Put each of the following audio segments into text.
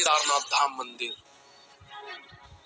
केदारनाथ धाम मंदिर।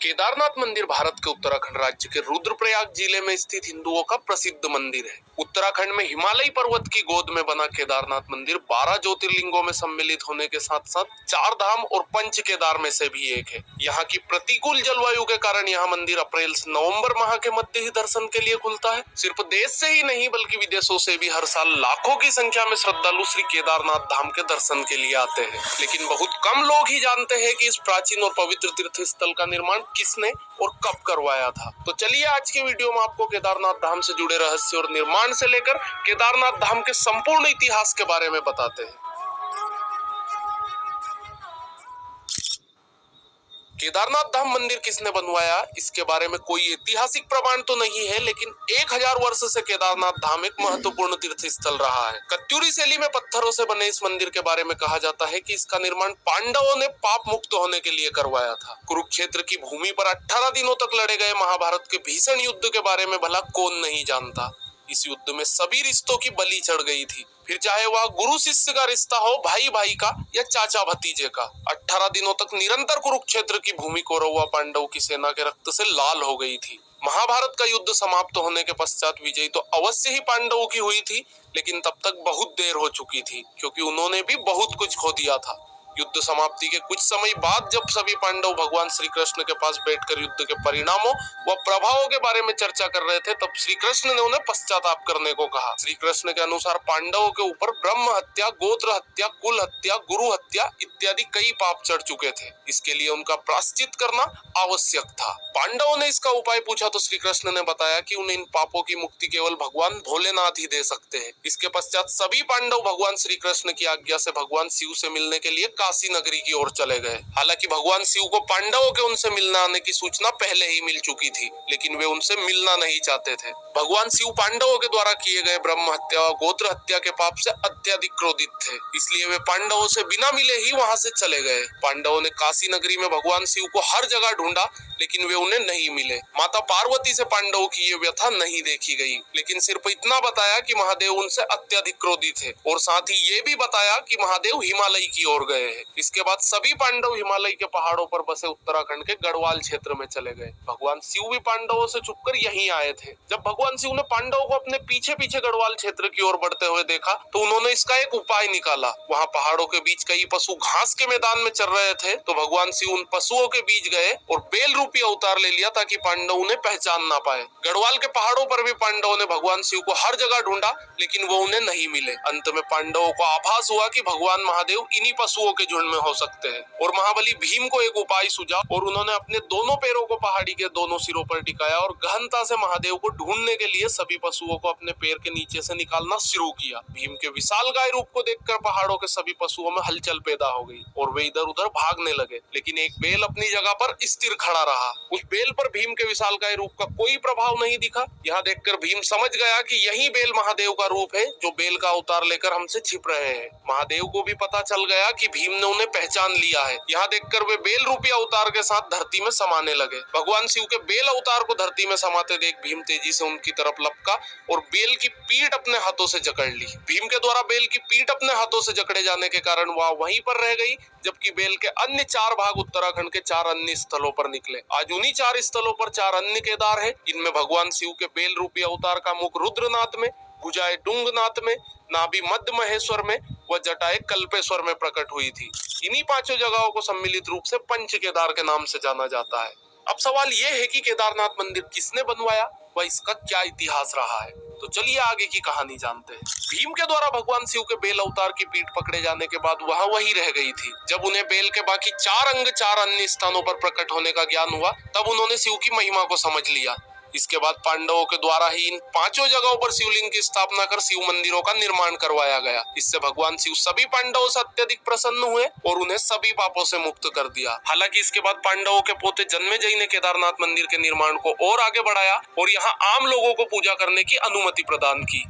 केदारनाथ मंदिर भारत के उत्तराखंड राज्य के रुद्रप्रयाग जिले में स्थित हिंदुओं का प्रसिद्ध मंदिर है। उत्तराखंड में हिमालयी पर्वत की गोद में बना केदारनाथ मंदिर 12 ज्योतिर्लिंगों में सम्मिलित होने के साथ साथ 4 धाम और पंच केदार में से भी एक है। यहाँ की प्रतिकूल जलवायु के कारण यह मंदिर अप्रैल से नवंबर माह के मध्य ही दर्शन के लिए खुलता है। सिर्फ देश से ही नहीं बल्कि विदेशों से भी हर साल लाखों की संख्या में श्रद्धालु श्री केदारनाथ धाम के दर्शन के लिए आते हैं। लेकिन बहुत कम लोग ही जानते हैं कि इस प्राचीन और पवित्र तीर्थ स्थल का निर्माण किसने और कब करवाया था। तो चलिए आज के वीडियो में आपको केदारनाथ धाम से जुड़े रहस्य और निर्माण से लेकर केदारनाथ धाम के संपूर्ण इतिहास के बारे में बताते हैं। केदारनाथ धाम मंदिर किसने बनवाया, इसके बारे में कोई ऐतिहासिक प्रमाण तो नहीं है, लेकिन 1000 वर्ष से केदारनाथ धाम एक महत्वपूर्ण तीर्थ स्थल रहा है। कत्यूरी शैली में पत्थरों से बने इस मंदिर के बारे में कहा जाता है कि इसका निर्माण पांडवों ने पाप मुक्त होने के लिए करवाया था। कुरुक्षेत्र की भूमि पर 18 दिनों तक लड़े गए महाभारत के भीषण युद्ध के बारे में भला कौन नहीं जानता। इस युद्ध में सभी रिश्तों की बलि चढ़ गई थी, फिर चाहे वह गुरु शिष्य का रिश्ता हो, भाई भाई का या चाचा भतीजे का। 18 दिनों तक निरंतर कुरुक्षेत्र की भूमि कौरव पांडव की सेना के रक्त से लाल हो गई थी। महाभारत का युद्ध समाप्त होने के पश्चात विजय तो अवश्य ही पांडवों की हुई थी, लेकिन तब तक बहुत देर हो चुकी थी, क्योंकि उन्होंने भी बहुत कुछ खो दिया था। युद्ध समाप्ति के कुछ समय बाद जब सभी पांडव भगवान श्री कृष्ण के पास बैठकर युद्ध के परिणामों व प्रभावों के बारे में चर्चा कर रहे थे, तब श्री कृष्ण ने उन्हें पश्चाताप करने को कहा। श्री कृष्ण के अनुसार पांडवों के ऊपर ब्रह्म हत्या, गोत्र हत्या, कुल हत्या, गुरु हत्या इत्यादि कई पाप चढ़ चुके थे। इसके लिए उनका प्रायश्चित करना आवश्यक था। पांडवों ने इसका उपाय पूछा तो श्री कृष्ण ने बताया कि उन्हें इन पापों की मुक्ति केवल भगवान भोलेनाथ ही दे सकते हैं। इसके पश्चात सभी पांडव भगवान श्री कृष्ण की आज्ञा से भगवान शिव से मिलने के लिए काशी नगरी की ओर चले गए। हालांकि भगवान शिव को पांडवों के उनसे मिलने आने की सूचना पहले ही मिल चुकी थी, लेकिन वे उनसे मिलना नहीं चाहते थे। भगवान शिव पांडवों के द्वारा किए गए ब्रह्म हत्या और गोत्र हत्या के पाप से अत्यधिक क्रोधित थे, इसलिए वे पांडवों से बिना मिले ही वहां से चले गए। पांडवों ने काशी नगरी में भगवान शिव को हर जगह ढूंढा, लेकिन वे उन्हें नहीं मिले। माता पार्वती से पांडवों की ये व्यथा नहीं देखी गई, लेकिन सिर्फ इतना बताया कि महादेव उनसे अत्यधिक क्रोधित है, और साथ ही ये भी बताया कि महादेव हिमालय की ओर गए हैं। इसके बाद सभी पांडव हिमालय के पहाड़ों पर बसे उत्तराखंड के गढ़वाल क्षेत्र में चले गए। भगवान शिव भी पांडवों से छुपकर यहीं आए थे। जब भगवान शिव ने पांडवों को अपने पीछे पीछे गढ़वाल क्षेत्र की ओर बढ़ते हुए देखा तो उन्होंने इसका एक उपाय निकाला। वहाँ पहाड़ों के बीच कई पशु घास के मैदान में चर रहे थे, तो भगवान शिव उन पशुओं के बीच गए और बेल रूपी अवतार ले लिया ताकि पांडव उन्हें पहचान ना पाए। गढ़वाल के पहाड़ों पर भी पांडवों ने भगवान शिव को हर जगह ढूंढा, लेकिन वो उन्हें नहीं मिले। अंत में पांडवों को आभास हुआ कि भगवान महादेव इन्हीं पशुओं के झुंड में हो सकते हैं, और महाबली भीम को एक उपाय सूझा और उन्होंने अपने दोनों पैरों को पहाड़ी के दोनों सिरों पर टिकाया और गहनता से महादेव को ढूंढने के लिए सभी पशुओं को अपने पैर के नीचे से निकालना शुरू किया। भीम के विशाल गाय रूप को देखकर पहाड़ों के सभी पशुओं में हलचल पैदा हो गई और वे इधर उधर भागने लगे, लेकिन एक बैल अपनी जगह पर स्थिर खड़ा रहा। उस बैल पर भीम के विशाल गाय रूप का कोई प्रभाव नहीं दिखा। यह देखकर भीम समझ गया कि यही बैल महादेव का रूप है, जो बैल का अवतार लेकर हमसे छिप रहे हैं। महादेव को भी पता चल गया कि भीम ने उन्हें पहचान लिया है। यह देखकर वे बेल रूपी अवतार के साथ धरती में समाने लगे। भगवान शिव के बेल अवतार को धरती में समाते देख भीम तेजी से उनकी तरफ लपका और बेल की पीठ अपने हाथों से जकड़ ली। भीम के द्वारा बेल की पीठ अपने हाथों से जकड़े जाने के कारण वह वहीं पर रह गई, जबकि बेल के अन्य 4 भाग उत्तराखंड के 4 अन्य स्थलों पर निकले। आज उन्हीं 4 स्थलों पर 4 अन्य केदार है। इनमें भगवान शिव के बेल रूपी अवतार का मुख रुद्रनाथ में, भुजाएं डुंगनाथ में, नाभि मध्य महेश्वर में व जटाएं कल्पेश्वर में प्रकट हुई थी। इन्हीं 5 जगहों को सम्मिलित रूप से पंच केदार के नाम से जाना जाता है। अब सवाल ये है कि केदारनाथ मंदिर किसने बनवाया व इसका क्या इतिहास रहा है। तो चलिए आगे की कहानी जानते हैं। भीम के द्वारा भगवान शिव के बेल अवतार की पीठ पकड़े जाने के बाद वह वही रह गई थी। जब उन्हें बेल के बाकी 4 अंग 4 अन्य स्थानों पर प्रकट होने का ज्ञान हुआ, तब उन्होंने शिव की महिमा को समझ लिया। इसके बाद पांडवों के द्वारा ही इन 5 जगहों पर शिवलिंग की स्थापना कर शिव मंदिरों का निर्माण करवाया गया। इससे भगवान शिव सभी पांडवों से अत्यधिक प्रसन्न हुए और उन्हें सभी पापों से मुक्त कर दिया। हालांकि इसके बाद पांडवों के पोते जन्मेजय ने केदारनाथ मंदिर के निर्माण को और आगे बढ़ाया और यहाँ आम लोगों को पूजा करने की अनुमति प्रदान की।